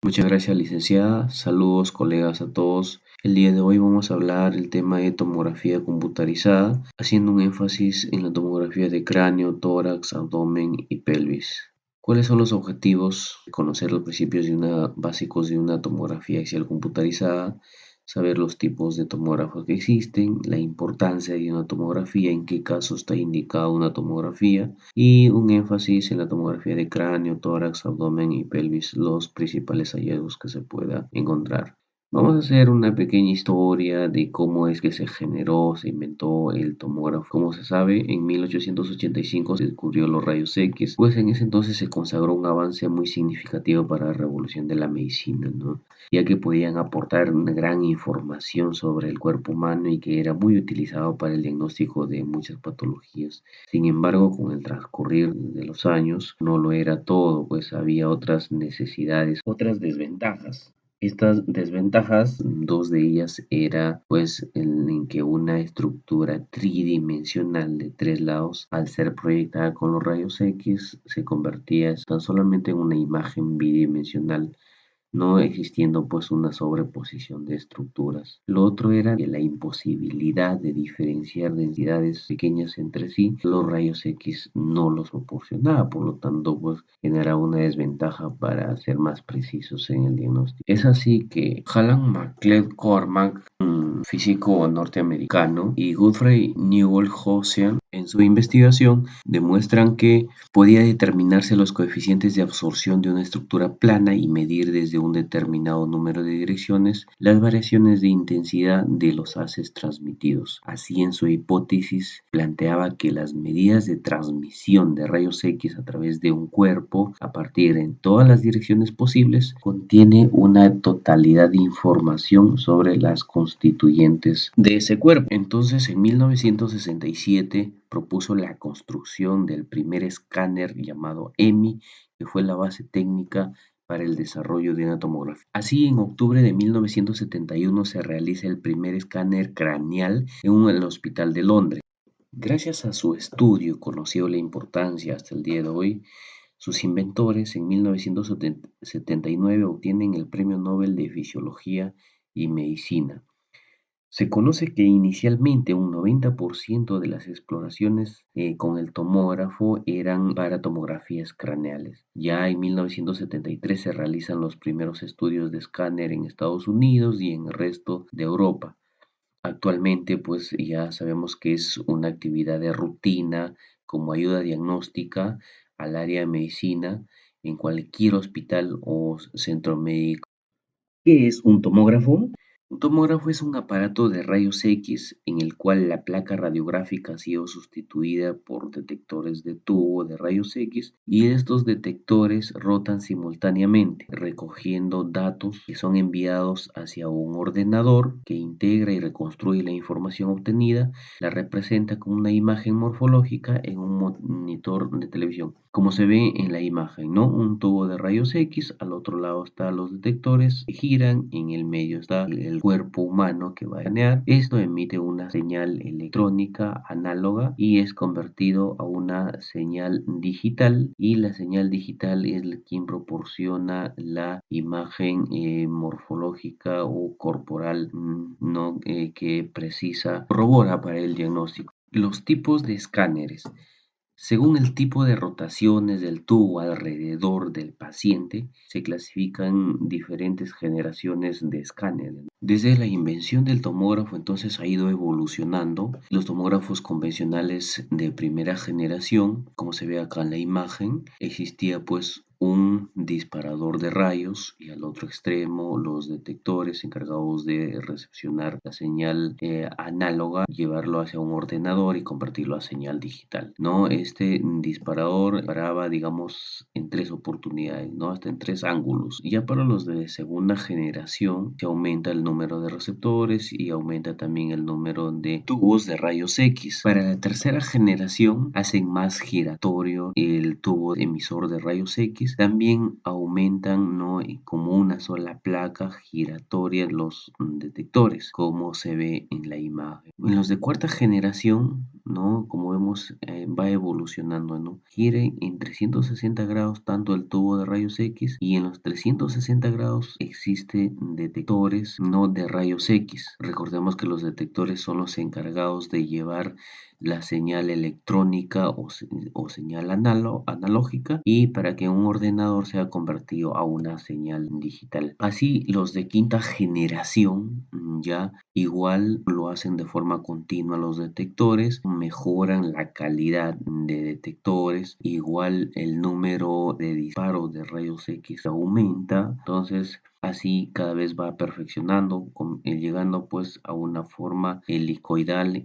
Muchas gracias, licenciada. Saludos, colegas, a todos. El día de hoy vamos a hablar el tema de tomografía computarizada, haciendo un énfasis en la tomografía de cráneo, tórax, abdomen y pelvis. ¿Cuáles son los objetivos? Conocer los principios básicos de una tomografía axial computarizada, saber los tipos de tomógrafos que existen, la importancia de una tomografía, en qué caso está indicada una tomografía y un énfasis en la tomografía de cráneo, tórax, abdomen y pelvis, los principales hallazgos que se pueda encontrar. Vamos a hacer una pequeña historia de cómo es que se generó, se inventó el tomógrafo. Como se sabe, en 1885 se descubrió los rayos X, pues en ese entonces se consagró un avance muy significativo para la revolución de la medicina, ¿no? Ya que podían aportar una gran información sobre el cuerpo humano y que era muy utilizado para el diagnóstico de muchas patologías. Sin embargo, con el transcurrir de los años, no lo era todo, pues había otras necesidades, otras desventajas. Estas desventajas, dos de ellas era pues en que una estructura tridimensional de tres lados, al ser proyectada con los rayos X, se convertía tan solamente en una imagen bidimensional, no existiendo pues una sobreposición de estructuras. Lo otro era que la imposibilidad de diferenciar densidades pequeñas entre sí, los rayos X no los proporcionaba, por lo tanto pues generaba una desventaja para ser más precisos en el diagnóstico. Es así que Alan McClelland-Cormack, un físico norteamericano, y Godfrey Newell Hosian, en su investigación demuestran que podía determinarse los coeficientes de absorción de una estructura plana y medir desde un determinado número de direcciones las variaciones de intensidad de los haces transmitidos. Así, en su hipótesis, planteaba que las medidas de transmisión de rayos X a través de un cuerpo, a partir en todas las direcciones posibles, contiene una totalidad de información sobre las constituyentes de ese cuerpo. Entonces, en 1967, propuso la construcción del primer escáner llamado EMI, que fue la base técnica para el desarrollo de una tomografía. Así, en octubre de 1971 se realiza el primer escáner craneal en el Hospital de Londres. Gracias a su estudio, conocido la importancia hasta el día de hoy, sus inventores en 1979 obtienen el Premio Nobel de Fisiología y Medicina. Se conoce que inicialmente un 90% de las exploraciones con el tomógrafo eran para tomografías craneales. Ya en 1973 se realizan los primeros estudios de escáner en Estados Unidos y en el resto de Europa. Actualmente, pues ya sabemos que es una actividad de rutina como ayuda diagnóstica al área de medicina en cualquier hospital o centro médico. ¿Qué es un tomógrafo? Un tomógrafo es un aparato de rayos X en el cual la placa radiográfica ha sido sustituida por detectores de tubo de rayos X y estos detectores rotan simultáneamente, recogiendo datos que son enviados hacia un ordenador que integra y reconstruye la información obtenida, la representa como una imagen morfológica en un monitor de televisión, como se ve en la imagen, ¿no? Un tubo de rayos X, al otro lado están los detectores que giran, en el medio está el cuerpo humano que va a escanear. Esto emite una señal electrónica análoga y es convertido a una señal digital, y la señal digital es quien proporciona la imagen morfológica o corporal, ¿no? Que precisa, corrobora para el diagnóstico. Los tipos de escáneres. Según el tipo de rotaciones del tubo alrededor del paciente, se clasifican diferentes generaciones de escáneres. Desde la invención del tomógrafo entonces ha ido evolucionando. Los tomógrafos convencionales de primera generación, como se ve acá en la imagen, existía pues un disparador de rayos y al otro extremo los detectores encargados de recepcionar la señal análoga, llevarlo hacia un ordenador y convertirlo a señal digital, ¿no? Este disparador disparaba, digamos, en tres oportunidades, ¿no? Hasta en tres ángulos. Ya para los de segunda generación se aumenta el número de receptores y aumenta también el número de tubos de rayos X. Para la tercera generación hacen más giratorio el tubo emisor de rayos X. También aumentan, ¿no? Como una sola placa giratoria los detectores, como se ve en la imagen. En los de cuarta generación ¿no? Como vemos, va evolucionando, ¿no? Gira en 360 grados tanto el tubo de rayos X y en los 360 grados existen detectores, no de rayos X. Recordemos que los detectores son los encargados de llevar la señal electrónica o señal analógica y para que un ordenador sea convertido a una señal digital. Así, los de quinta generación ya igual lo hacen de forma continua los detectores, mejoran la calidad de detectores, igual el número de disparos de rayos X aumenta, entonces así cada vez va perfeccionando, llegando pues a una forma helicoidal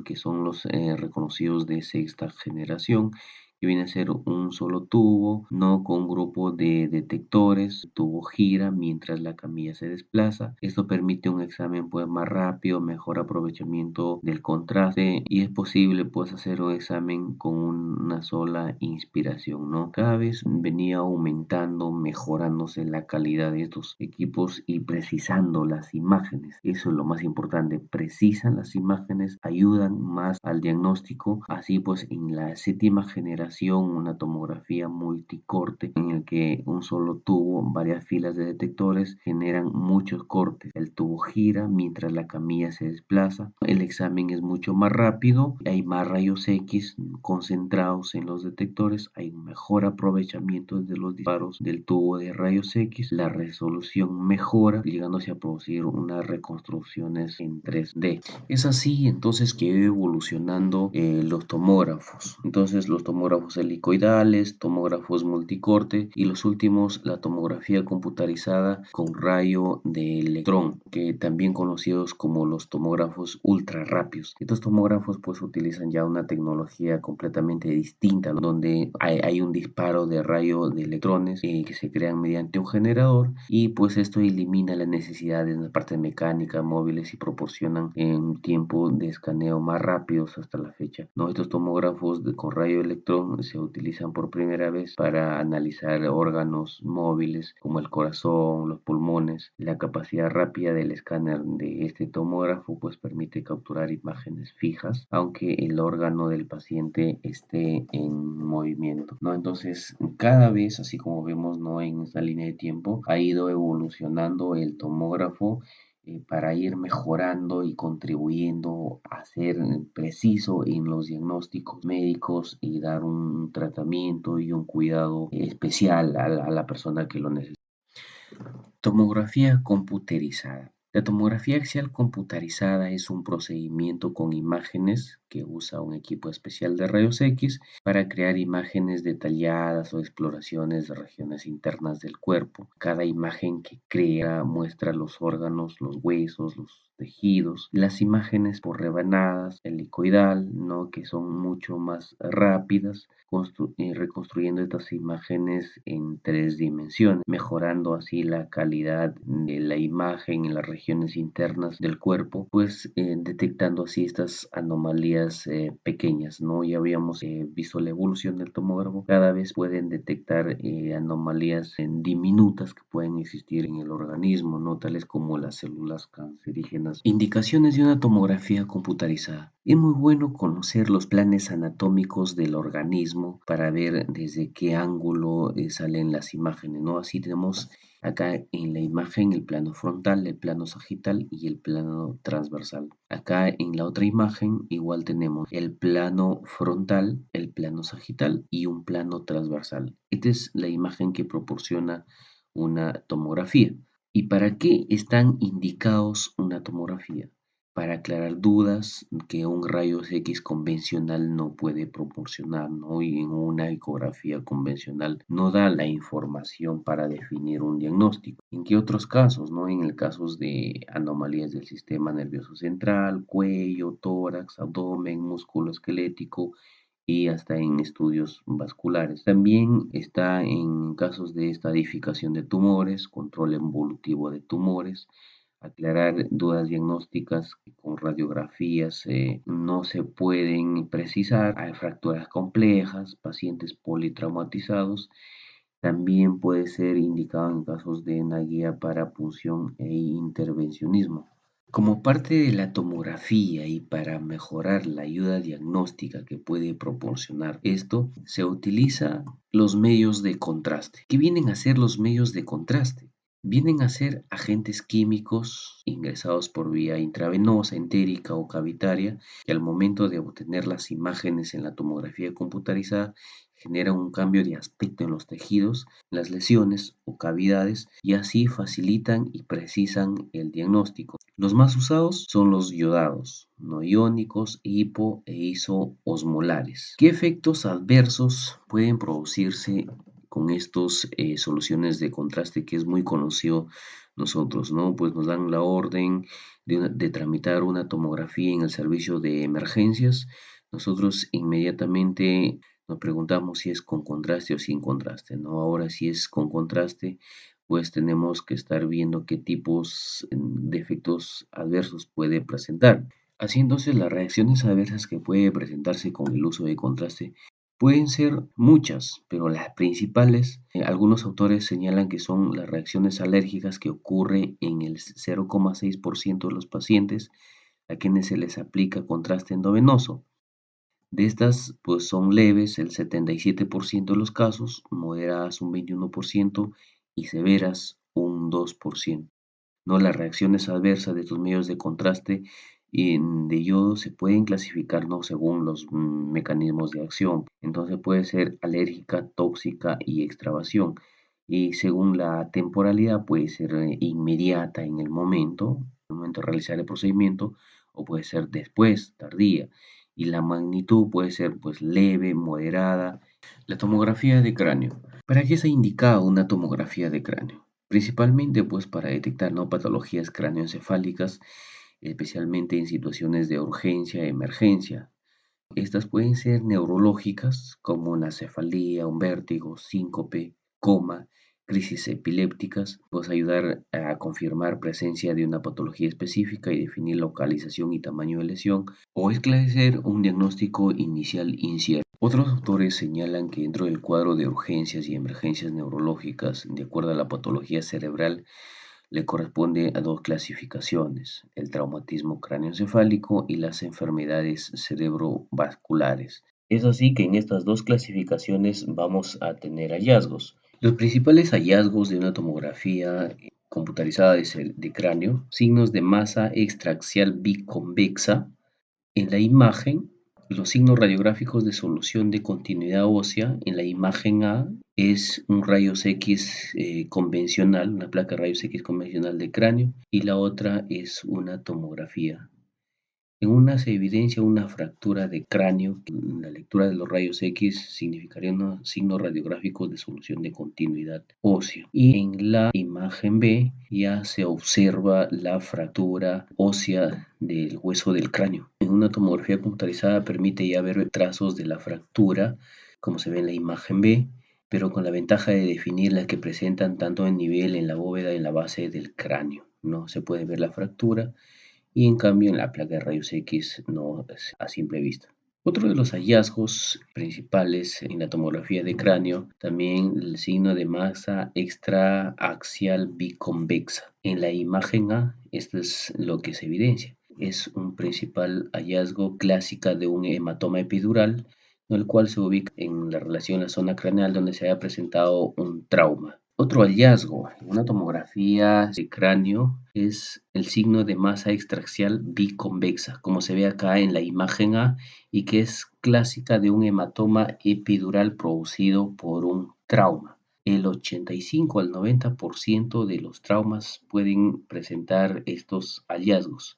que son los reconocidos de sexta generación, que viene a ser un solo tubo, no con grupo de detectores. El tubo gira mientras la camilla se desplaza. Esto permite un examen pues más rápido, mejor aprovechamiento del contraste y es posible pues hacer un examen con una sola inspiración, ¿no? Cada vez venía aumentando, mejorándose la calidad de estos equipos y precisando las imágenes. Eso es lo más importante, precisan las imágenes, ayudan más al diagnóstico. Así pues, en la séptima generación, una tomografía multicorte en el que un solo tubo, varias filas de detectores generan muchos cortes. El tubo gira mientras la camilla se desplaza. El examen es mucho más rápido, hay más rayos X concentrados en los detectores, hay un mejor aprovechamiento de los disparos del tubo de rayos X, la resolución mejora, llegándose a producir unas reconstrucciones en 3D. Es así entonces que ha ido evolucionando los tomógrafos. Entonces los tomógrafos helicoidales, tomógrafos multicorte y los últimos la tomografía computarizada con rayo de electrón, que también conocidos como los tomógrafos ultra rápidos. Estos tomógrafos pues utilizan ya una tecnología completamente distinta, ¿no? Donde hay un disparo de rayo de electrones que se crean mediante un generador y pues esto elimina la necesidad de una parte mecánica, móviles y proporcionan un tiempo de escaneo más rápidos hasta la fecha, ¿no? Estos tomógrafos con rayo electrón se utilizan por primera vez para analizar órganos móviles como el corazón, los pulmones. La capacidad rápida del escáner de este tomógrafo pues permite capturar imágenes fijas, aunque el órgano del paciente esté en movimiento, ¿no? Entonces, cada vez, así como vemos, ¿no? En esta línea de tiempo, ha ido evolucionando el tomógrafo para ir mejorando y contribuyendo a ser preciso en los diagnósticos médicos y dar un tratamiento y un cuidado especial a la persona que lo necesita. Tomografía computerizada. La tomografía axial computarizada es un procedimiento con imágenes que usa un equipo especial de rayos X para crear imágenes detalladas o exploraciones de regiones internas del cuerpo. Cada imagen que crea muestra los órganos, los huesos, los tejidos, las imágenes por rebanadas, helicoidal, ¿no? Que son mucho más rápidas, reconstruyendo estas imágenes en 3 dimensiones, mejorando así la calidad de la imagen en las regiones internas del cuerpo, pues detectando así estas anomalías pequeñas, ¿no? Ya habíamos visto la evolución del tomógrafo, cada vez pueden detectar anomalías diminutas que pueden existir en el organismo, ¿no? Tales como las células cancerígenas. Indicaciones de una tomografía computarizada. Es muy bueno conocer los planes anatómicos del organismo para ver desde qué ángulo salen las imágenes, ¿no? Así tenemos acá en la imagen el plano frontal, el plano sagital y el plano transversal. Acá en la otra imagen igual tenemos el plano frontal, el plano sagital y un plano transversal. Esta es la imagen que proporciona una tomografía. ¿Y para qué están indicados una tomografía? Para aclarar dudas que un rayos X convencional no puede proporcionar, ¿no? Y en una ecografía convencional no da la información para definir un diagnóstico. ¿En qué otros casos, no? En el caso de anomalías del sistema nervioso central, cuello, tórax, abdomen, músculo esquelético y hasta en estudios vasculares. También está en casos de estadificación de tumores, control evolutivo de tumores, aclarar dudas diagnósticas que con radiografías no se pueden precisar. Hay fracturas complejas, pacientes politraumatizados. También puede ser indicado en casos de una guía para punción e intervencionismo. Como parte de la tomografía y para mejorar la ayuda diagnóstica que puede proporcionar esto, se utiliza los medios de contraste. ¿Qué vienen a ser los medios de contraste? Vienen a ser agentes químicos ingresados por vía intravenosa, entérica o cavitaria, que al momento de obtener las imágenes en la tomografía computarizada generan un cambio de aspecto en los tejidos, las lesiones o cavidades, y así facilitan y precisan el diagnóstico. Los más usados son los iodados, no iónicos, hipo e isoosmolares. ¿Qué efectos adversos pueden producirse con estas soluciones de contraste que es muy conocido nosotros, ¿no? Pues nos dan la orden de tramitar una tomografía en el servicio de emergencias. Nosotros inmediatamente nos preguntamos si es con contraste o sin contraste, ¿no? Ahora, si es con contraste, pues tenemos que estar viendo qué tipos de efectos adversos puede presentar. Así entonces, las reacciones adversas que puede presentarse con el uso de contraste pueden ser muchas, pero las principales, algunos autores señalan que son las reacciones alérgicas que ocurren en el 0,6% de los pacientes a quienes se les aplica contraste endovenoso. De estas, pues son leves el 77% de los casos, moderadas un 21% y severas un 2%. ¿No? Las reacciones adversas de estos medios de contraste de yodo se pueden clasificar, ¿no? Según los mecanismos de acción. Entonces puede ser alérgica, tóxica y extravasación. Y según la temporalidad puede ser inmediata en el momento de realizar el procedimiento, o puede ser después, tardía. Y la magnitud puede ser pues leve, moderada. La tomografía de cráneo. ¿Para qué se ha indicado una tomografía de cráneo? Principalmente pues para detectar, ¿no?, patologías cráneoencefálicas, especialmente en situaciones de urgencia e emergencia. Estas pueden ser neurológicas, como una cefalea, un vértigo, síncope, coma, crisis epilépticas, pues ayudar a confirmar presencia de una patología específica y definir localización y tamaño de lesión, o esclarecer un diagnóstico inicial incierto. Otros autores señalan que dentro del cuadro de urgencias y emergencias neurológicas, de acuerdo a la patología cerebral, le corresponde a dos clasificaciones: el traumatismo craneoencefálico y las enfermedades cerebrovasculares. Es así que en estas dos clasificaciones vamos a tener hallazgos. Los principales hallazgos de una tomografía computarizada de cráneo: signos de masa extraaxial biconvexa en la imagen, los signos radiográficos de solución de continuidad ósea. En la imagen A es un rayos X convencional, una placa de rayos X convencional de cráneo, y la otra es una tomografía. En una se evidencia una fractura de cráneo. La lectura de los rayos X significaría unos signos radiográficos de solución de continuidad ósea. Y en la imagen B ya se observa la fractura ósea del hueso del cráneo. En una tomografía computarizada permite ya ver trazos de la fractura, como se ve en la imagen B, pero con la ventaja de definir las que presentan tanto en nivel en la bóveda y en la base del cráneo. No se puede ver la fractura, y en cambio en la placa de rayos X no es a simple vista. Otro de los hallazgos principales en la tomografía de cráneo, también el signo de masa extraaxial biconvexa. En la imagen A, esto es lo que se evidencia. Es un principal hallazgo clásica de un hematoma epidural, el cual se ubica en la relación de la zona craneal donde se haya presentado un trauma. Otro hallazgo en una tomografía de cráneo es el signo de masa extraaxial biconvexa, como se ve acá en la imagen A, y que es clásica de un hematoma epidural producido por un trauma. El 85 al 90% de los traumas pueden presentar estos hallazgos.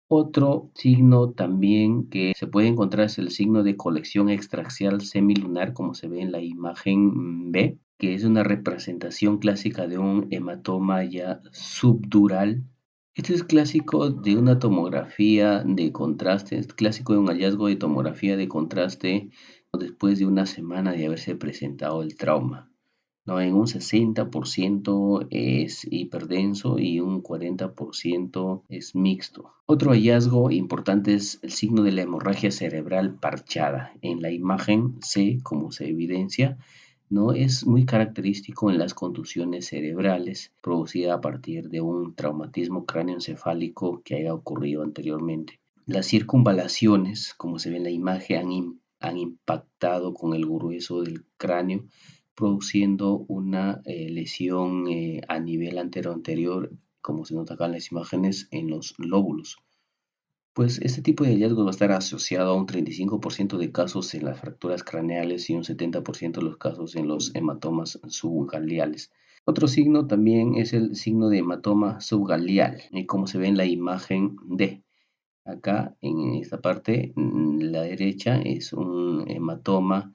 Otro signo también que se puede encontrar es el signo de colección extraaxial semilunar, como se ve en la imagen B, que es una representación clásica de un hematoma ya subdural. Este es clásico de una tomografía de contraste, es clásico de un hallazgo de tomografía de contraste después de una semana de haberse presentado el trauma. No, en un 60% es hiperdenso y un 40% es mixto. Otro hallazgo importante es el signo de la hemorragia cerebral parchada. En la imagen C, como se evidencia, ¿no? Es muy característico en las contusiones cerebrales producidas a partir de un traumatismo cráneoencefálico que haya ocurrido anteriormente. Las circunvalaciones, como se ve en la imagen, han impactado con el grueso del cráneo, produciendo una lesión a nivel anterior, como se nota acá en las imágenes, en los lóbulos. Pues este tipo de hallazgo va a estar asociado a un 35% de casos en las fracturas craneales y un 70% de los casos en los hematomas subgaliales. Otro signo también es el signo de hematoma subgalial, y como se ve en la imagen D. Acá en esta parte, la derecha, es un hematoma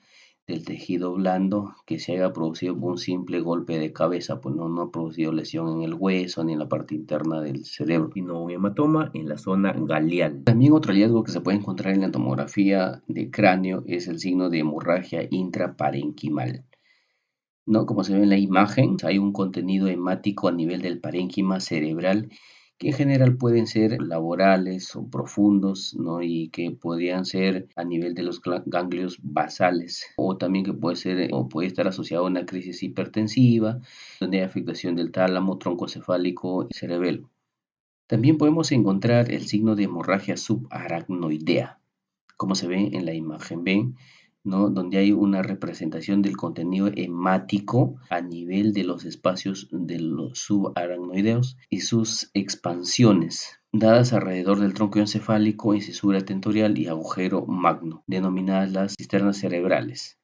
del tejido blando que se haya producido por un simple golpe de cabeza, pues no ha producido lesión en el hueso ni en la parte interna del cerebro, sino un hematoma en la zona galeal. También otro hallazgo que se puede encontrar en la tomografía de cráneo es el signo de hemorragia intraparenquimal. ¿No? Como se ve en la imagen, hay un contenido hemático a nivel del parénquima cerebral que en general pueden ser laborales o profundos, ¿no? Y que podrían ser a nivel de los ganglios basales, o también que puede ser o puede estar asociado a una crisis hipertensiva, donde hay afectación del tálamo, troncocefálico y cerebelo. También podemos encontrar el signo de hemorragia subaracnoidea, como se ve en la imagen B, ¿no? Donde hay una representación del contenido hemático a nivel de los espacios de los subaracnoideos y sus expansiones, dadas alrededor del tronco encefálico, incisura tentorial y agujero magno, denominadas las cisternas cerebrales.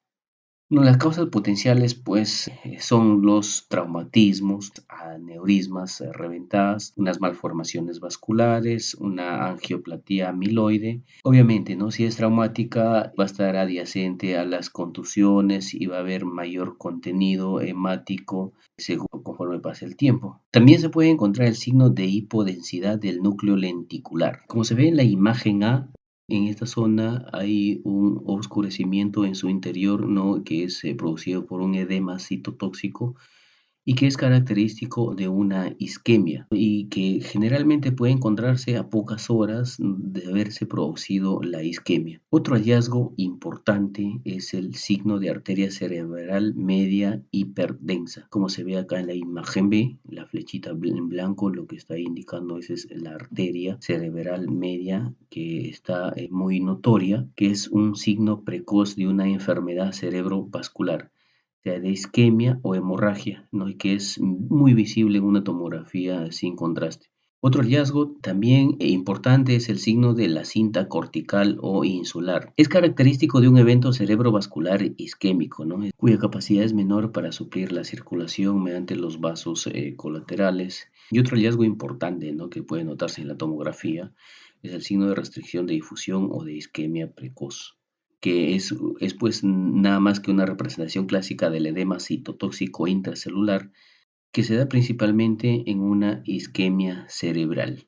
No, las causas potenciales, pues, son los traumatismos, aneurismas reventadas, unas malformaciones vasculares, una angioplatía amiloide. Obviamente, ¿no? Si es traumática, va a estar adyacente a las contusiones y va a haber mayor contenido hemático según conforme pase el tiempo. También se puede encontrar el signo de hipodensidad del núcleo lenticular. Como se ve en la imagen A, en esta zona hay un oscurecimiento en su interior, ¿no? Que es producido por un edema citotóxico y que es característico de una isquemia y que generalmente puede encontrarse a pocas horas de haberse producido la isquemia. Otro hallazgo importante es el signo de arteria cerebral media hiperdensa. Como se ve acá en la imagen B, la flechita en blanco lo que está indicando es la arteria cerebral media que está muy notoria, que es un signo precoz de una enfermedad cerebrovascular, sea de isquemia o hemorragia, ¿no? Y que es muy visible en una tomografía sin contraste. Otro hallazgo también importante es el signo de la cinta cortical o insular. Es característico de un evento cerebrovascular isquémico, ¿no? Cuya capacidad es menor para suplir la circulación mediante los vasos colaterales. Y otro hallazgo importante, ¿no? Que puede notarse en la tomografía es el signo de restricción de difusión o de isquemia precoz, que es pues nada más que una representación clásica del edema citotóxico intracelular que se da principalmente en una isquemia cerebral.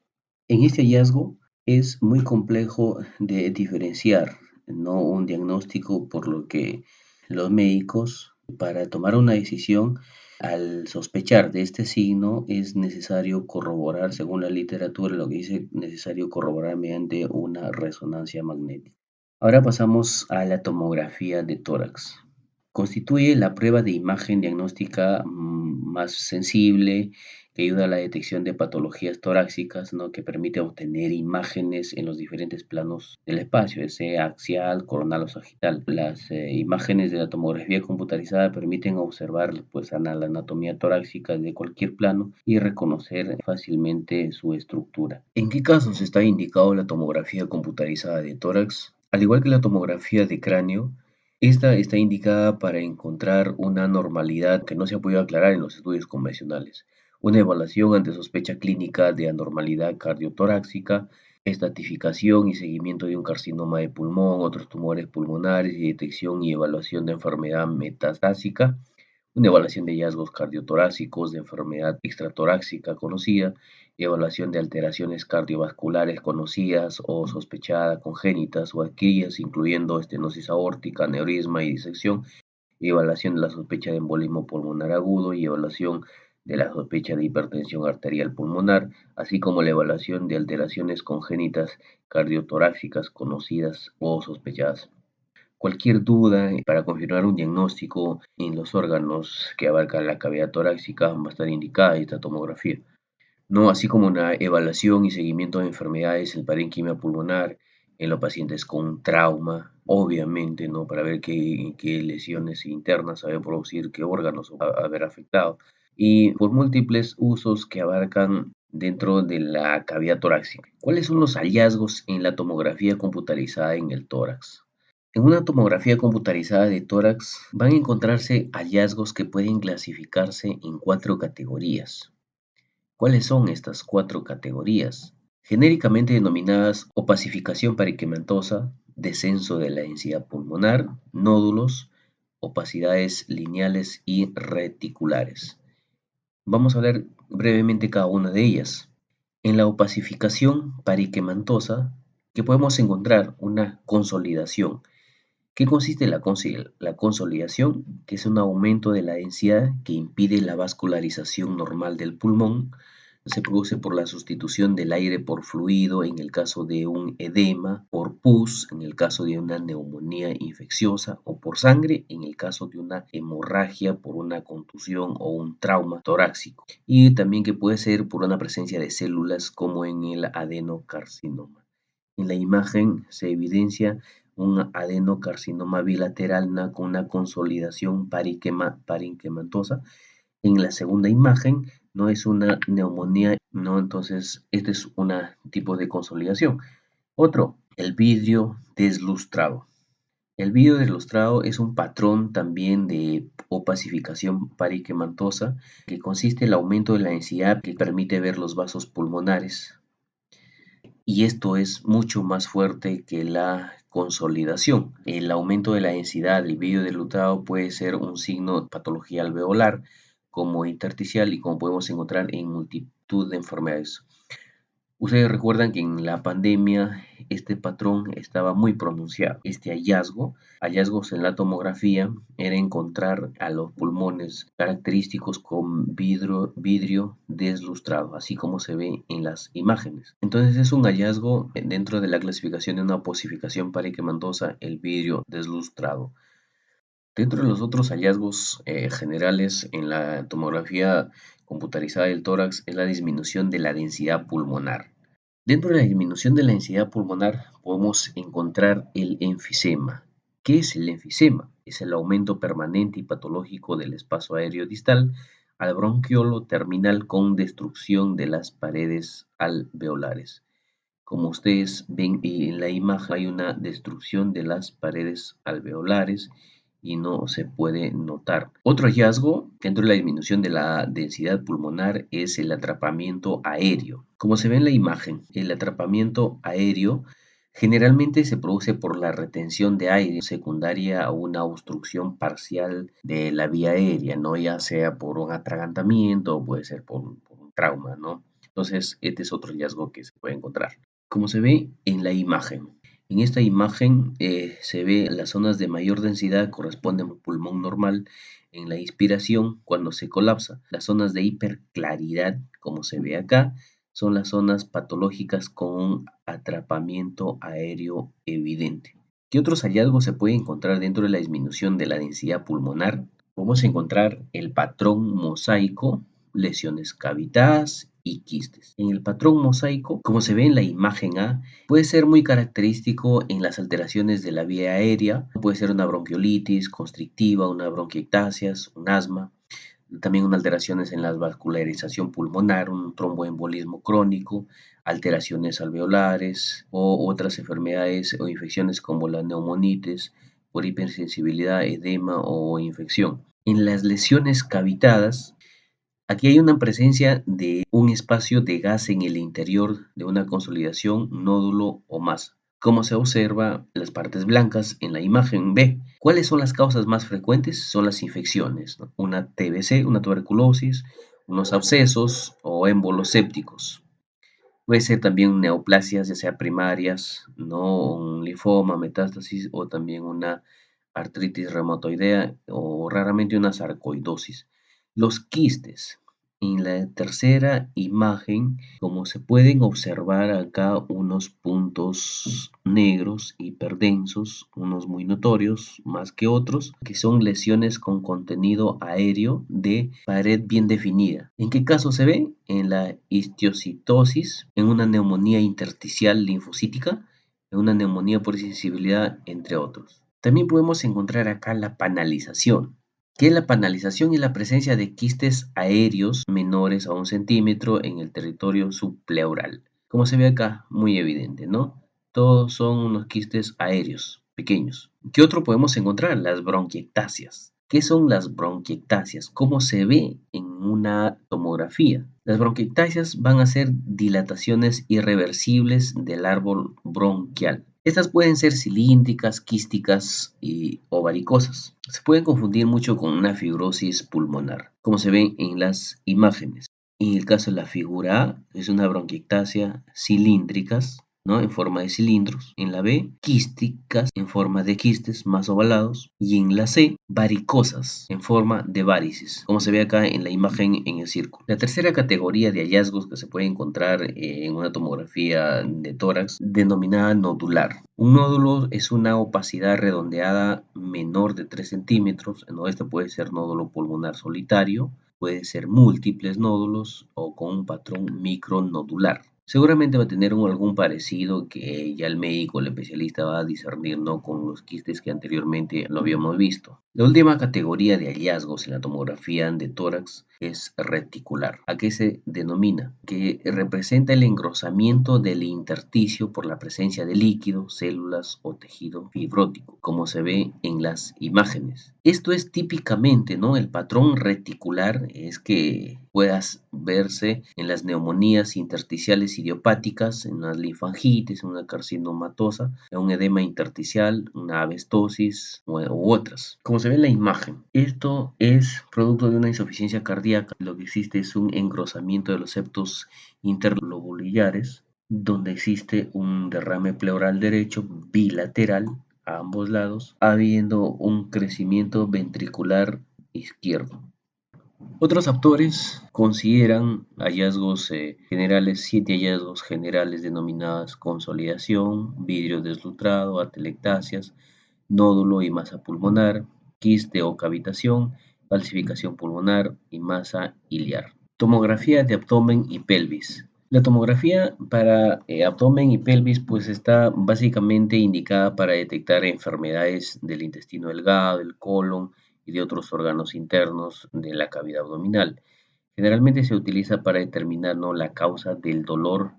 En este hallazgo es muy complejo de diferenciar, no un diagnóstico, por lo que los médicos, para tomar una decisión, al sospechar de este signo, es necesario corroborar, según la literatura, lo que dice necesario corroborar mediante una resonancia magnética. Ahora pasamos a la tomografía de tórax. Constituye la prueba de imagen diagnóstica más sensible, que ayuda a la detección de patologías torácicas, ¿no? Que permite obtener imágenes en los diferentes planos del espacio, sea axial, coronal o sagital. Las imágenes de la tomografía computarizada permiten observar pues, la anatomía torácica de cualquier plano y reconocer fácilmente su estructura. ¿En qué casos está indicado la tomografía computarizada de tórax? Al igual que la tomografía de cráneo, esta está indicada para encontrar una anormalidad que no se ha podido aclarar en los estudios convencionales, una evaluación ante sospecha clínica de anormalidad cardiotorácica, estatificación y seguimiento de un carcinoma de pulmón, otros tumores pulmonares y detección y evaluación de enfermedad metastásica, una evaluación de hallazgos cardiotorácicos, de enfermedad extratorácica conocida, evaluación de alteraciones cardiovasculares conocidas o sospechadas, congénitas o adquiridas, incluyendo estenosis aórtica, aneurisma y disección, evaluación de la sospecha de embolismo pulmonar agudo y evaluación de la sospecha de hipertensión arterial pulmonar, así como la evaluación de alteraciones congénitas cardiotorácicas conocidas o sospechadas. Cualquier duda para confirmar un diagnóstico en los órganos que abarcan la cavidad torácica va a estar indicada esta tomografía, ¿no? Así como una evaluación y seguimiento de enfermedades, el parénquima pulmonar en los pacientes con trauma, obviamente, ¿no? Para ver qué lesiones internas se van a producir, qué órganos va a haber afectado. Y por múltiples usos que abarcan dentro de la cavidad torácica. ¿Cuáles son los hallazgos en la tomografía computarizada en el tórax? En una tomografía computarizada de tórax van a encontrarse hallazgos que pueden clasificarse en cuatro categorías. ¿Cuáles son estas cuatro categorías? Genéricamente denominadas opacificación parenquimatosa, descenso de la densidad pulmonar, nódulos, opacidades lineales y reticulares. Vamos a hablar brevemente cada una de ellas. En la opacificación parenquimatosa, que podemos encontrar una consolidación. ¿Qué consiste la consolidación? Que es un aumento de la densidad que impide la vascularización normal del pulmón. Se produce por la sustitución del aire por fluido en el caso de un edema, por pus en el caso de una neumonía infecciosa o por sangre en el caso de una hemorragia por una contusión o un trauma torácico. Y también que puede ser por una presencia de células como en el adenocarcinoma. En la imagen se evidencia un adenocarcinoma bilateral con una consolidación parenquimatosa. En la segunda imagen no es una neumonía, no, entonces este es un tipo de consolidación. Otro, el vidrio deslustrado. El vidrio deslustrado es un patrón también de opacificación parenquimatosa que consiste en el aumento de la densidad que permite ver los vasos pulmonares, y esto es mucho más fuerte que la consolidación. El aumento de la densidad del vidrio deslustrado puede ser un signo de patología alveolar como intersticial y como podemos encontrar en multitud de enfermedades. Ustedes recuerdan que en la pandemia este patrón estaba muy pronunciado. Este hallazgos en la tomografía, era encontrar a los pulmones característicos con vidrio deslustrado, así como se ve en las imágenes. Entonces es un hallazgo dentro de la clasificación de una posificación parenquimatosa, el vidrio deslustrado. Dentro de los otros hallazgos generales en la tomografía computarizada del tórax es la disminución de la densidad pulmonar. Dentro de la disminución de la densidad pulmonar podemos encontrar el enfisema. ¿Qué es el enfisema? Es el aumento permanente y patológico del espacio aéreo distal al bronquiolo terminal con destrucción de las paredes alveolares. Como ustedes ven en la imagen, hay una destrucción de las paredes alveolares y no se puede notar. Otro hallazgo dentro de la disminución de la densidad pulmonar es el atrapamiento aéreo. Como se ve en la imagen, el atrapamiento aéreo generalmente se produce por la retención de aire secundaria a una obstrucción parcial de la vía aérea, ¿no? Ya sea por un atragantamiento o puede ser por un trauma, ¿no? Entonces, este es otro hallazgo que se puede encontrar. Como se ve en la imagen. En esta imagen se ve las zonas de mayor densidad corresponden al pulmón normal en la inspiración cuando se colapsa. Las zonas de hiperclaridad, como se ve acá, son las zonas patológicas con un atrapamiento aéreo evidente. ¿Qué otros hallazgos se puede encontrar dentro de la disminución de la densidad pulmonar? Podemos encontrar el patrón mosaico, lesiones cavitadas y quistes. En el patrón mosaico, como se ve en la imagen A, puede ser muy característico en las alteraciones de la vía aérea. Puede ser una bronquiolitis constrictiva, una bronquiectasias, un asma. También unas alteraciones en la vascularización pulmonar, un tromboembolismo crónico, alteraciones alveolares o otras enfermedades o infecciones como la neumonitis por hipersensibilidad, edema o infección. En las lesiones cavitadas, aquí hay una presencia de un espacio de gas en el interior de una consolidación, nódulo o masa, como se observa en las partes blancas en la imagen B. ¿Cuáles son las causas más frecuentes? Son las infecciones, ¿no? Una TBC, una tuberculosis, unos abscesos o émbolos sépticos. Puede ser también neoplasias, ya sea primarias, ¿no? Un linfoma, metástasis o también una artritis reumatoidea o raramente una sarcoidosis. Los quistes. En la tercera imagen, como se pueden observar acá unos puntos negros hiperdensos, unos muy notorios más que otros, que son lesiones con contenido aéreo de pared bien definida. ¿En qué caso se ve? En la histiocytosis, en una neumonía intersticial linfocítica, en una neumonía por sensibilidad, entre otros. También podemos encontrar acá la panalización, que es la panalización y la presencia de quistes aéreos menores a 1 centímetro en el territorio subpleural. Como se ve acá, muy evidente, ¿no? Todos son unos quistes aéreos, pequeños. ¿Qué otro podemos encontrar? Las bronquiectasias. ¿Qué son las bronquiectasias? ¿Cómo se ve en una tomografía? Las bronquiectasias van a ser dilataciones irreversibles del árbol bronquial. Estas pueden ser cilíndricas, quísticas o varicosas. Se pueden confundir mucho con una fibrosis pulmonar, como se ve en las imágenes. En el caso de la figura A, es una bronquiectasia cilíndricas, ¿no? En forma de cilindros. En la B, quísticas en forma de quistes más ovalados. Y en la C, varicosas en forma de varices, como se ve acá en la imagen en el círculo. La tercera categoría de hallazgos que se puede encontrar en una tomografía de tórax, denominada nodular. Un nódulo es una opacidad redondeada menor de 3 centímetros. ¿No? Este puede ser nódulo pulmonar solitario, puede ser múltiples nódulos o con un patrón micronodular. Seguramente va a tener algún parecido que ya el médico, el especialista va a discernir, ¿no? Con los quistes que anteriormente lo habíamos visto. La última categoría de hallazgos en la tomografía de tórax es reticular. ¿A qué se denomina? Que representa el engrosamiento del intersticio por la presencia de líquido, células o tejido fibrótico, como se ve en las imágenes. Esto es típicamente, ¿no? El patrón reticular es que puedas verse en las neumonías intersticiales idiopáticas, en las linfangitis, en una carcinomatosa, en un edema intersticial, una avestosis u otras. Como se ve en la imagen, esto es producto de una insuficiencia cardíaca. Lo que existe es un engrosamiento de los septos interlobulares, donde existe un derrame pleural derecho bilateral a ambos lados, habiendo un crecimiento ventricular izquierdo. Otros autores consideran hallazgos generales, 7 hallazgos generales denominadas consolidación, vidrio deslustrado, atelectasias, nódulo y masa pulmonar, quiste o cavitación, falsificación pulmonar y masa iliar. Tomografía de abdomen y pelvis. La tomografía para abdomen y pelvis pues está básicamente indicada para detectar enfermedades del intestino delgado, del colon y de otros órganos internos de la cavidad abdominal. Generalmente se utiliza para determinar, ¿no? La causa del dolor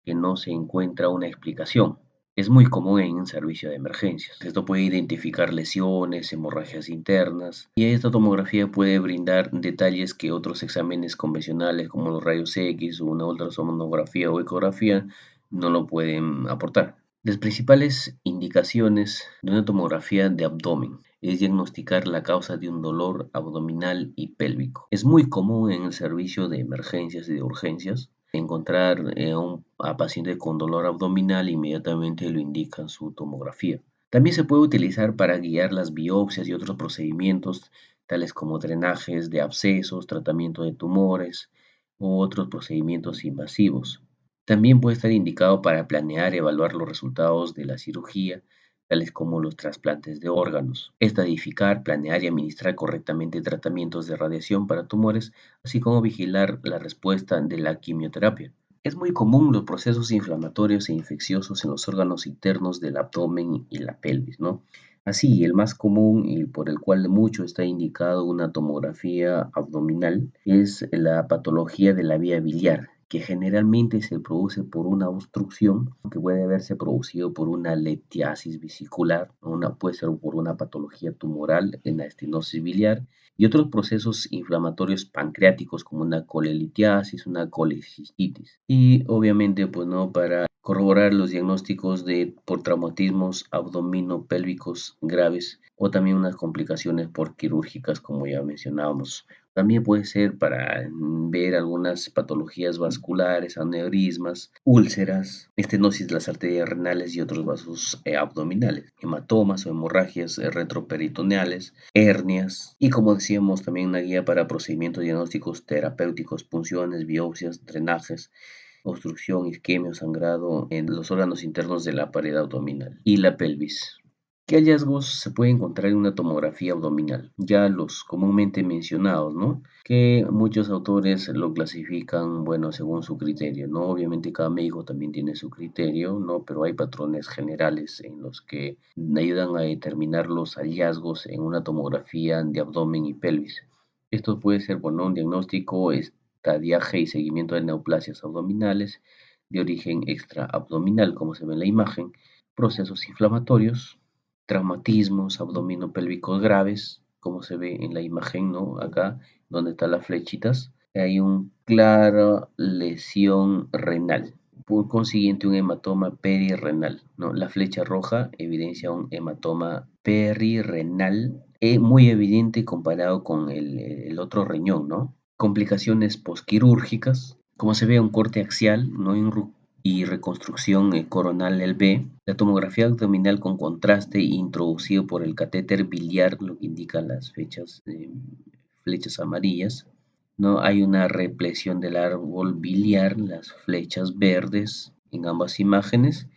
que no se encuentra una explicación. Es muy común en un servicio de emergencias. Esto puede identificar lesiones, hemorragias internas y esta tomografía puede brindar detalles que otros exámenes convencionales como los rayos X o una ultrasonografía o ecografía no lo pueden aportar. Las principales indicaciones de una tomografía de abdomen es diagnosticar la causa de un dolor abdominal y pélvico. Es muy común en el servicio de emergencias y de urgencias encontrar a paciente con dolor abdominal, inmediatamente lo indican su tomografía. También se puede utilizar para guiar las biopsias y otros procedimientos, tales como drenajes de abscesos, tratamiento de tumores u otros procedimientos invasivos. También puede estar indicado para planear y evaluar los resultados de la cirugía, tales como los trasplantes de órganos, estadificar, planear y administrar correctamente tratamientos de radiación para tumores, así como vigilar la respuesta de la quimioterapia. Es muy común los procesos inflamatorios e infecciosos en los órganos internos del abdomen y la pelvis, ¿no? Así, el más común y por el cual mucho está indicado una tomografía abdominal es la patología de la vía biliar, que generalmente se produce por una obstrucción que puede haberse producido por una litiasis vesicular, puede ser por una patología tumoral en la estenosis biliar y otros procesos inflamatorios pancreáticos como una colelitiasis, una colecistitis. Y obviamente, pues no, para corroborar los diagnósticos por traumatismos abdominopélvicos graves o también unas complicaciones por quirúrgicas como ya mencionábamos También puede ser para ver algunas patologías vasculares, aneurismas, úlceras, estenosis de las arterias renales y otros vasos abdominales, hematomas o hemorragias retroperitoneales, hernias y, como decíamos, también una guía para procedimientos diagnósticos terapéuticos, punciones, biopsias, drenajes, obstrucción, isquemia, sangrado en los órganos internos de la pared abdominal y la pelvis. ¿Qué hallazgos se puede encontrar en una tomografía abdominal? Ya los comúnmente mencionados, ¿no? Que muchos autores lo clasifican, bueno, según su criterio, ¿no? Obviamente cada médico también tiene su criterio, ¿no? Pero hay patrones generales en los que ayudan a determinar los hallazgos en una tomografía de abdomen y pelvis. Esto puede ser, bueno, un diagnóstico, estadiaje y seguimiento de neoplasias abdominales de origen extraabdominal, como se ve en la imagen, procesos inflamatorios, traumatismos abdominopélvicos graves, como se ve en la imagen, ¿no? Acá, donde están las flechitas, hay una clara lesión renal. Por consiguiente, un hematoma perirrenal, ¿no? La flecha roja evidencia un hematoma perirrenal muy evidente comparado con el otro riñón, ¿no? Complicaciones posquirúrgicas, como se ve un corte axial, ¿no? Y reconstrucción coronal el B, la tomografía abdominal con contraste introducido por el catéter biliar, lo que indica las flechas amarillas, ¿no? Hay una represión del árbol biliar, las flechas verdes en ambas imágenes,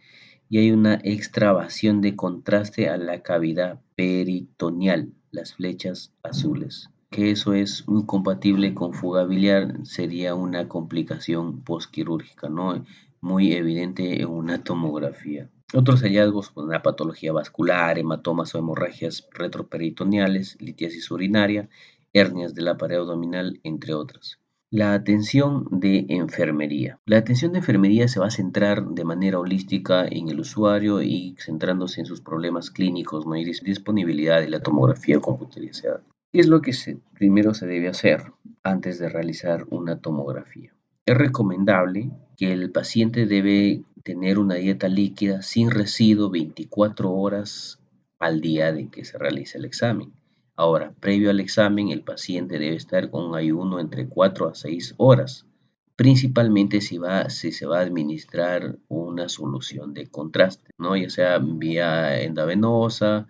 y hay una extravasación de contraste a la cavidad peritoneal, las flechas azules. Que eso es incompatible con fuga biliar, sería una complicación postquirúrgica, ¿no? Muy evidente en una tomografía. Otros hallazgos, pues, una patología vascular, hematomas o hemorragias retroperitoneales, litiasis urinaria, hernias de la pared abdominal, entre otras. La atención de enfermería. La atención de enfermería se va a centrar de manera holística en el usuario y centrándose en sus problemas clínicos, ¿no? Y disponibilidad de la tomografía computarizada. ¿Qué es lo que primero se debe hacer antes de realizar una tomografía? Es recomendable que el paciente debe tener una dieta líquida sin residuo 24 horas al día de que se realice el examen. Ahora, previo al examen, el paciente debe estar con un ayuno entre 4 a 6 horas, principalmente si se va a administrar una solución de contraste, ¿no? Ya sea vía endovenosa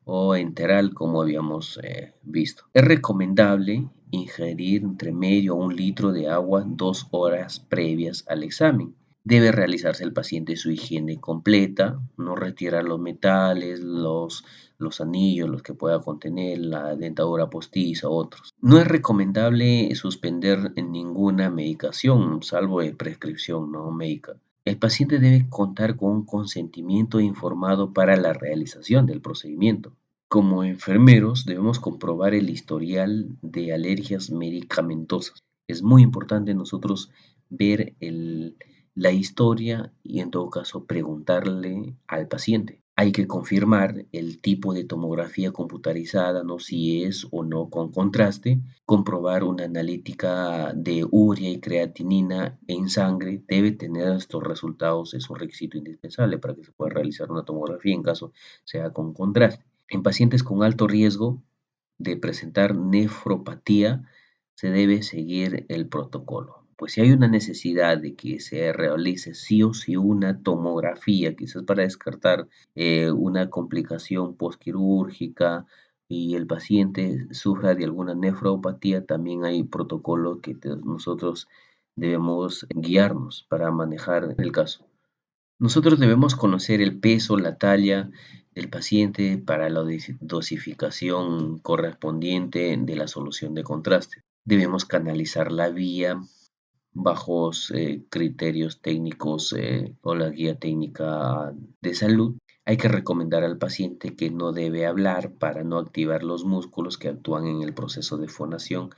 o enteral, como habíamos visto. Es recomendable ingerir entre medio a un litro de agua 2 horas previas al examen. Debe realizarse el paciente su higiene completa, no retirar los metales, los anillos, los que pueda contener, la dentadura postiza, otros. No es recomendable suspender ninguna medicación, salvo de prescripción no médica. El paciente debe contar con un consentimiento informado para la realización del procedimiento. Como enfermeros debemos comprobar el historial de alergias medicamentosas. Es muy importante nosotros ver la historia y en todo caso preguntarle al paciente. Hay que confirmar el tipo de tomografía computarizada, ¿no? Si es o no con contraste, comprobar una analítica de urea y creatinina en sangre, debe tener estos resultados, es un requisito indispensable para que se pueda realizar una tomografía en caso sea con contraste. En pacientes con alto riesgo de presentar nefropatía, se debe seguir el protocolo. Pues si hay una necesidad de que se realice sí o sí una tomografía, quizás para descartar una complicación postquirúrgica y el paciente sufra de alguna nefropatía, también hay protocolo que nosotros debemos guiarnos para manejar el caso. Nosotros debemos conocer el peso, la talla del paciente para la dosificación correspondiente de la solución de contraste. Debemos canalizar la vía bajo criterios técnicos o la guía técnica de salud. Hay que recomendar al paciente que no debe hablar para no activar los músculos que actúan en el proceso de fonación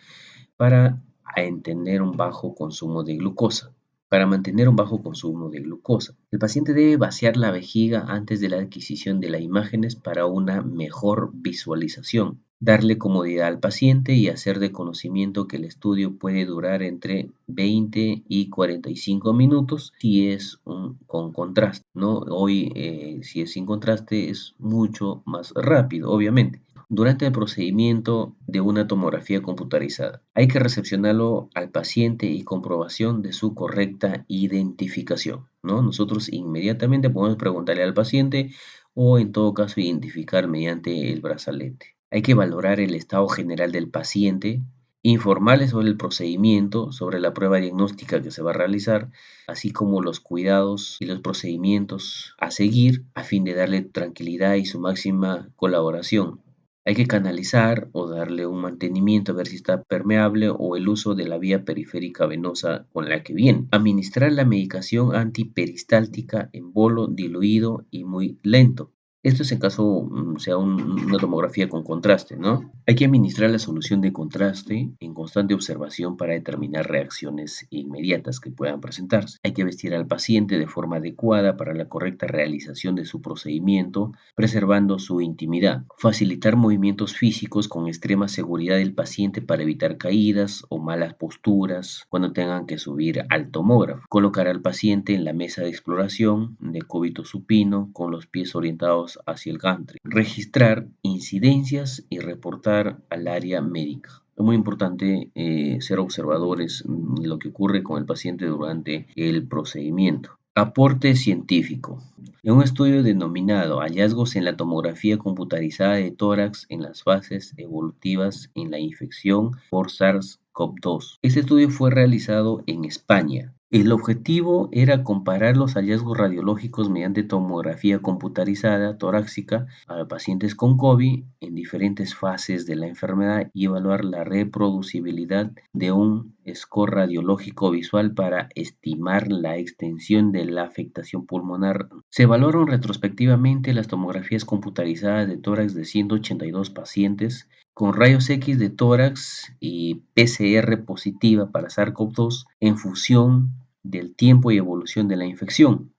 para entender un bajo consumo de glucosa. Para mantener un bajo consumo de glucosa, el paciente debe vaciar la vejiga antes de la adquisición de las imágenes para una mejor visualización. Darle comodidad al paciente y hacer de conocimiento que el estudio puede durar entre 20 y 45 minutos si es con contraste, ¿no? Hoy, si es sin contraste, es mucho más rápido, obviamente. durante el procedimiento de una tomografía computarizada. Hay que recepcionarlo al paciente y comprobación de su correcta identificación, ¿no? Nosotros inmediatamente podemos preguntarle al paciente o en todo caso identificar mediante el brazalete. Hay que valorar el estado general del paciente, informarle sobre el procedimiento, sobre la prueba diagnóstica que se va a realizar, así como los cuidados y los procedimientos a seguir a fin de darle tranquilidad y su máxima colaboración. Hay que canalizar o darle un mantenimiento a ver si está permeable o el uso de la vía periférica venosa con la que viene. Administrar la medicación antiperistáltica en bolo diluido y muy lento. Esto es en caso sea una tomografía con contraste, ¿no? Hay que administrar la solución de contraste en constante observación para determinar reacciones inmediatas que puedan presentarse. Hay que vestir al paciente de forma adecuada para la correcta realización de su procedimiento, preservando su intimidad. Facilitar movimientos físicos con extrema seguridad del paciente para evitar caídas o malas posturas cuando tengan que subir al tomógrafo. Colocar al paciente en la mesa de exploración de cúbito supino con los pies orientados hacia el gantry. Registrar incidencias y reportar al área médica. Es muy importante ser observadores de lo que ocurre con el paciente durante el procedimiento. Aporte científico. En un estudio denominado Hallazgos en la tomografía computarizada de tórax en las fases evolutivas en la infección por SARS-CoV-2. Este estudio fue realizado en España. El objetivo era comparar los hallazgos radiológicos mediante tomografía computarizada torácica a pacientes con COVID en diferentes fases de la enfermedad y evaluar la reproducibilidad de un score radiológico visual para estimar la extensión de la afectación pulmonar. Se evaluaron retrospectivamente las tomografías computarizadas de tórax de 182 pacientes con rayos X de tórax y PCR positiva para SARS-CoV-2 en función del tiempo y evolución de la infección.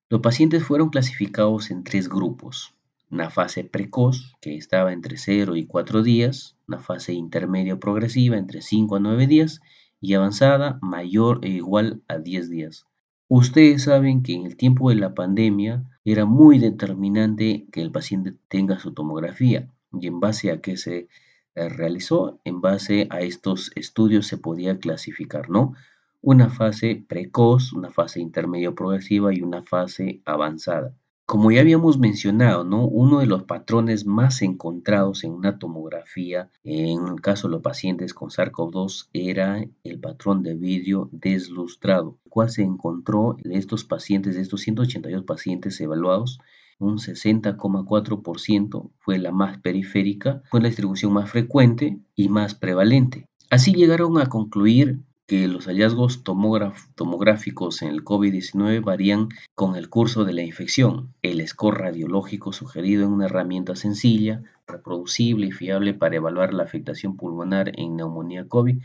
Los pacientes fueron clasificados en tres grupos: una fase precoz, que estaba entre 0 y 4 días, una fase intermedia progresiva entre 5 a 9 días y avanzada mayor e igual a 10 días. Ustedes saben que en el tiempo de la pandemia era muy determinante que el paciente tenga su tomografía y en base a qué se realizó, en base a estos estudios se podía clasificar, ¿no? Una fase precoz, una fase intermedio progresiva y una fase avanzada. Como ya habíamos mencionado, ¿no? Uno de los patrones más encontrados en una tomografía, en el caso de los pacientes con SARS-CoV-2, era el patrón de vidrio deslustrado, el cual se encontró de estos pacientes, de estos 182 pacientes evaluados, un 60,4% fue la más periférica, fue la distribución más frecuente y más prevalente. Así llegaron a concluir que los hallazgos tomográficos en el COVID-19 varían con el curso de la infección. El score radiológico sugerido en una herramienta sencilla, reproducible y fiable para evaluar la afectación pulmonar en neumonía COVID,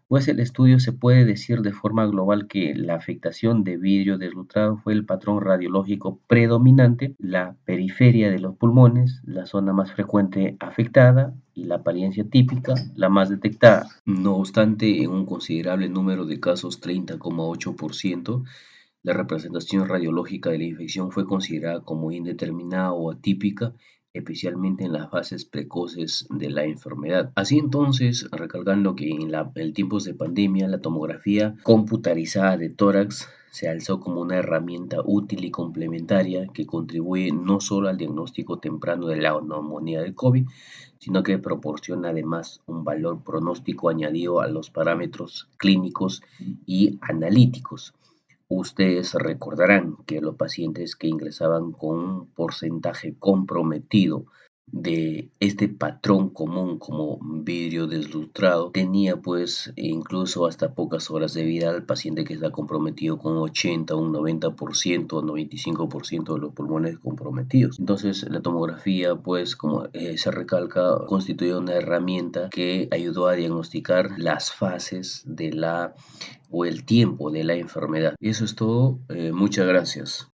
pues el estudio se puede decir de forma global que la afectación de vidrio deslustrado fue el patrón radiológico predominante, la periferia de los pulmones, la zona más frecuente afectada y la apariencia típica, la más detectada. No obstante, en un considerable número de casos, 30,8%, la representación radiológica de la infección fue considerada como indeterminada o atípica, especialmente en las fases precoces de la enfermedad. Así entonces, recalcando que en tiempos de pandemia, la tomografía computarizada de tórax se alzó como una herramienta útil y complementaria que contribuye no solo al diagnóstico temprano de la neumonía del COVID, sino que proporciona además un valor pronóstico añadido a los parámetros clínicos y analíticos. Ustedes recordarán que los pacientes que ingresaban con un porcentaje comprometido de este patrón común como vidrio deslustrado tenía pues incluso hasta pocas horas de vida al paciente que está comprometido con 80, un 90%, 95% de los pulmones comprometidos. Entonces la tomografía pues como se recalca constituye una herramienta que ayudó a diagnosticar las fases de la o el tiempo de la enfermedad. Y eso es todo. Muchas gracias.